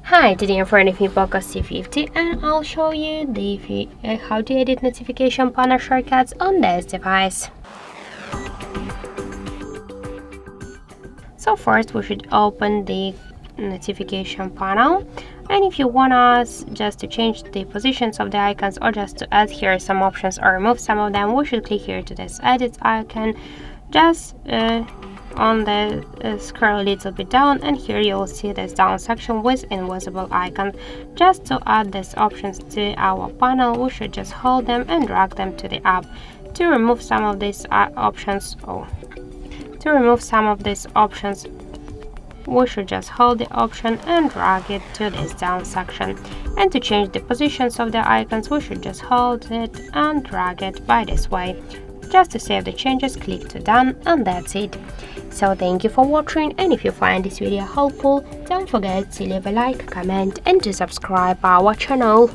Hi, today I'm running POCO C50 and I'll show you how to edit notification panel shortcuts on this device. So first we should open the notification panel, and if you want us just to change the positions of the icons or just to add here some options or remove some of them, we should click here to this edit icon, just on the scroll a little bit down, and here you will see this down section with invisible icon. Just to add these options to our panel, we should just hold them and drag them to the app. To remove some of these options, we should just hold the option and drag it to this down section. And to change the positions of the icons, we should just hold it and drag it by this way. Just to save the changes, click to done, and that's it. So thank you for watching, and if you find this video helpful, don't forget to leave a like, comment and to subscribe our channel.